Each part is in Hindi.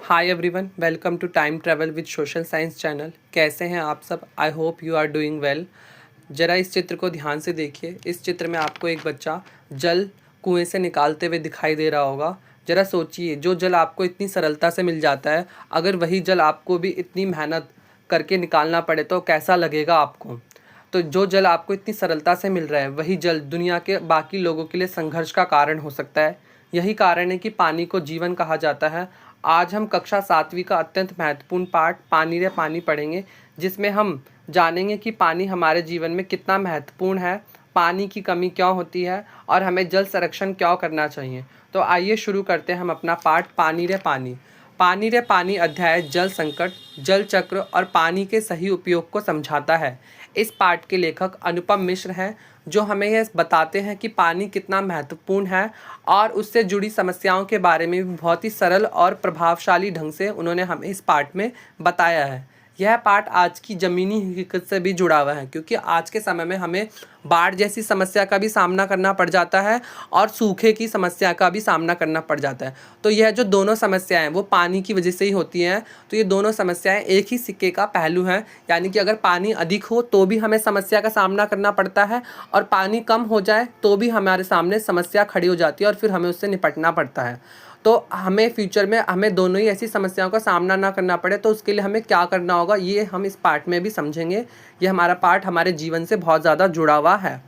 Hi everyone, welcome to time travel with social science channel. कैसे हैं आप सब? I hope you are doing well. ज़रा इस चित्र को ध्यान से देखिए। इस चित्र में आपको एक बच्चा जल कुएं से निकालते हुए दिखाई दे रहा होगा। ज़रा सोचिए, जो जल आपको इतनी सरलता से मिल जाता है, अगर वही जल आपको भी इतनी मेहनत करके निकालना पड़े तो कैसा लगेगा आपको। तो जो जल आपको इतनी सरलता से मिल रहा है, वही जल दुनिया के बाकी लोगों के लिए संघर्ष का कारण हो सकता है। यही कारण है कि पानी को जीवन कहा जाता है। आज हम कक्षा 7वीं का अत्यंत महत्वपूर्ण पाठ पानी रे पानी पढ़ेंगे, जिसमें हम जानेंगे कि पानी हमारे जीवन में कितना महत्वपूर्ण है, पानी की कमी क्यों होती है और हमें जल संरक्षण क्यों करना चाहिए। तो आइए शुरू करते हैं हम अपना पाठ पानी रे पानी। पानी रे पानी अध्याय जल संकट, जल चक्र और पानी के सही उपयोग को समझाता है। इस पाठ के लेखक अनुपम मिश्र हैं, जो हमें यह बताते हैं कि पानी कितना महत्वपूर्ण है और उससे जुड़ी समस्याओं के बारे में भी बहुत ही सरल और प्रभावशाली ढंग से उन्होंने हमें इस पाठ में बताया है। यह पाठ आज की ज़मीनी हकीकत से भी जुड़ा हुआ है, क्योंकि आज के समय में हमें बाढ़ जैसी समस्या का भी सामना करना पड़ जाता है और सूखे की समस्या का भी सामना करना पड़ जाता है। तो यह जो दोनों समस्याएं वो पानी की वजह से ही होती हैं। तो ये दोनों समस्याएं एक ही सिक्के का पहलू हैं, यानी कि अगर पानी अधिक हो तो भी हमें समस्या का सामना करना पड़ता है और पानी कम हो जाए तो भी हमारे सामने समस्या खड़ी हो जाती है और फिर हमें उससे निपटना पड़ता है। तो हमें फ्यूचर में हमें दोनों ही ऐसी समस्याओं का सामना ना करना पड़े, तो उसके लिए हमें क्या करना होगा ये हम इस पाठ में भी समझेंगे। ये हमारा पाठ हमारे जीवन से बहुत ज़्यादा जुड़ा हुआ है।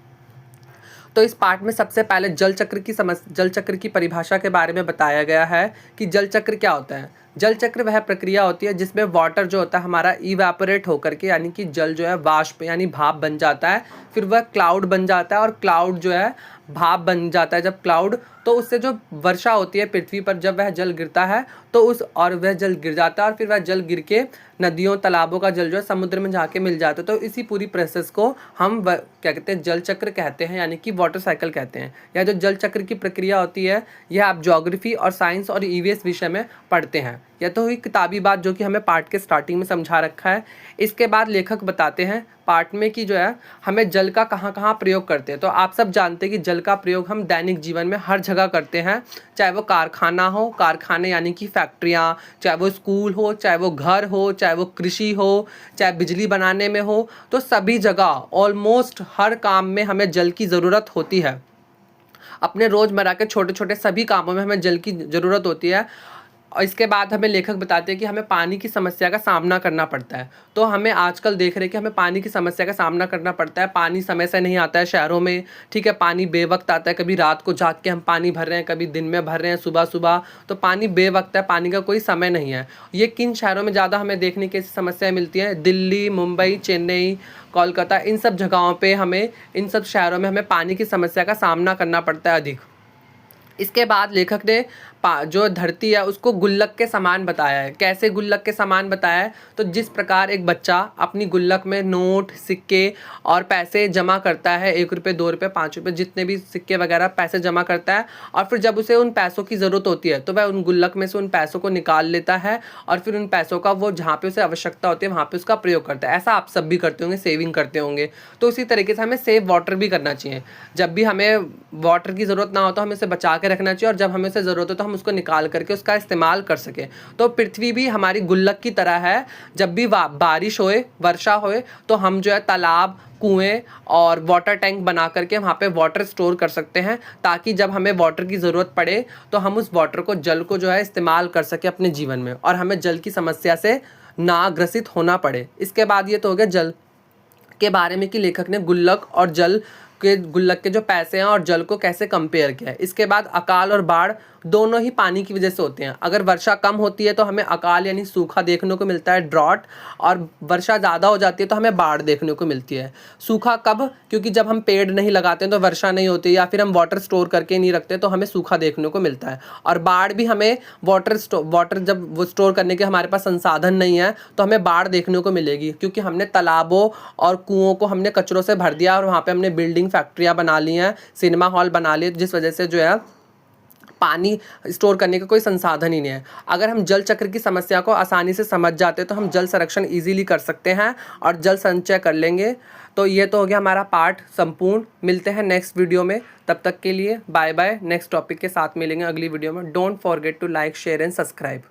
तो इस पाठ में सबसे पहले जल चक्र की परिभाषा के बारे में बताया गया है कि जल चक्र क्या होता है। जल चक्र वह प्रक्रिया होती है जिसमें वाटर जो होता है हमारा इवेपोरेट होकर के, यानी कि जल जो है वाष्प यानी भाप बन जाता है, फिर वह क्लाउड बन जाता है और क्लाउड जो है भाप बन जाता है। जब क्लाउड, तो उससे जो वर्षा होती है पृथ्वी पर, जब वह जल गिरता है तो वह जल गिर जाता है और फिर वह जल गिर के नदियों तालाबों का जल जो है समुद्र में जाके मिल जाता है। तो इसी पूरी प्रोसेस को हम क्या कहते हैं, जल चक्र कहते हैं, यानी कि वाटर साइकिल कहते हैं। यह जो जल चक्र की प्रक्रिया होती है, यह आप ज्योग्राफी और साइंस और ईवीएस विषय में पढ़ते हैं। यह तो हुई किताबी बात जो कि हमें पाठ के स्टार्टिंग में समझा रखा है। इसके बाद लेखक बताते हैं पाठ में कि जो है हमें जल का कहाँ कहाँ प्रयोग करते हैं। तो आप सब जानते हैं कि जल का प्रयोग हम दैनिक जीवन में हर जगह करते हैं, चाहे वो कारखाना हो, कारखाने यानी कि फैक्ट्रियाँ, चाहे वो स्कूल हो, चाहे वो घर हो, चाहे वो कृषि हो, चाहे बिजली बनाने में हो, तो सभी जगह ऑलमोस्ट हर काम में हमें जल की ज़रूरत होती है। अपने रोज़मर्रा के छोटे छोटे सभी कामों में हमें जल की ज़रूरत होती है। और इसके बाद हमें लेखक बताते हैं कि हमें पानी की समस्या का सामना करना पड़ता है। तो हमें आजकल देख रहे हैं कि हमें पानी की समस्या का सामना करना पड़ता है। पानी समय से नहीं आता है शहरों में, ठीक है, पानी बेवक्त आता है। कभी रात को जाग के हम पानी भर रहे हैं, कभी दिन में भर रहे हैं, सुबह सुबह। तो पानी बेवक्त है, पानी का कोई समय नहीं है। ये किन शहरों में ज़्यादा हमें देखने की समस्याएँ मिलती हैं? दिल्ली, मुंबई, चेन्नई, कोलकाता, इन सब जगहों पर हमें, इन सब शहरों में हमें पानी की समस्या का सामना करना पड़ता है अधिक। इसके बाद लेखक ने जो धरती है उसको गुल्लक के समान बताया है। कैसे गुल्लक के समान बताया है? तो जिस प्रकार एक बच्चा अपनी गुल्लक में नोट, सिक्के और पैसे जमा करता है, 1 रुपये, 2 रुपये, 5 रुपये, जितने भी सिक्के वगैरह पैसे जमा करता है, और फिर जब उसे उन पैसों की ज़रूरत होती है तो वह उन गुल्लक में से उन पैसों को निकाल लेता है और फिर उन पैसों का वो जहाँ पे उसे आवश्यकता होती है वहाँ पे उसका प्रयोग करता है। ऐसा आप सब भी करते होंगे, सेविंग करते होंगे। तो उसी तरीके से हमें सेव वाटर भी करना चाहिए। जब भी हमें वाटर की ज़रूरत ना हो तो हमें उसे बचा के रखना चाहिए, और जब हमें उसे ज़रूरत हो तो हम उसको निकाल करके उसका इस्तेमाल कर सके। तो पृथ्वी भी हमारी गुल्लक की तरह है। जब भी बारिश होए, वर्षा होए, तो हम जो है तालाब, कुएं और वाटर टैंक बना करके वहाँ पे वाटर स्टोर कर सकते हैं, ताकि जब हमें वाटर की ज़रूरत पड़े तो हम उस वाटर को, जल को जो है इस्तेमाल कर सके अपने जीवन में, और हमें जल की समस्या से ना ग्रसित होना पड़े। इसके बाद ये तो हो गया जल के बारे में कि लेखक ने गुल्लक और जल के, गुल्लक के जो पैसे हैं और जल को कैसे कंपेयर किया है। इसके बाद अकाल और बाढ़ दोनों ही पानी की वजह से होते हैं। अगर वर्षा कम होती है तो हमें अकाल यानी सूखा देखने को मिलता है, ड्रॉट, और वर्षा ज़्यादा हो जाती है तो हमें बाढ़ देखने को मिलती है। सूखा कब? क्योंकि जब हम पेड़ नहीं लगाते तो वर्षा नहीं होती, या फिर हम वाटर स्टोर करके नहीं रखते तो हमें सूखा देखने को मिलता है। और बाढ़ भी हमें वाटर जब वो स्टोर करने के हमारे पास संसाधन नहीं है तो हमें बाढ़ देखने को मिलेगी, क्योंकि हमने तालाबों और कुओं को हमने कचरों से भर दिया और वहाँ पर हमने बिल्डिंग, फैक्ट्रियाँ बना ली हैं, सिनेमा हॉल बना लिए, जिस वजह से जो है पानी स्टोर करने का कोई संसाधन ही नहीं है। अगर हम जल चक्र की समस्या को आसानी से समझ जाते तो हम जल संरक्षण इजीली कर सकते हैं और जल संचय कर लेंगे। तो ये तो हो गया हमारा पाठ संपूर्ण। मिलते हैं नेक्स्ट वीडियो में, तब तक के लिए बाय बाय। नेक्स्ट टॉपिक के साथ मिलेंगे अगली वीडियो में। Don't forget to like, share and subscribe.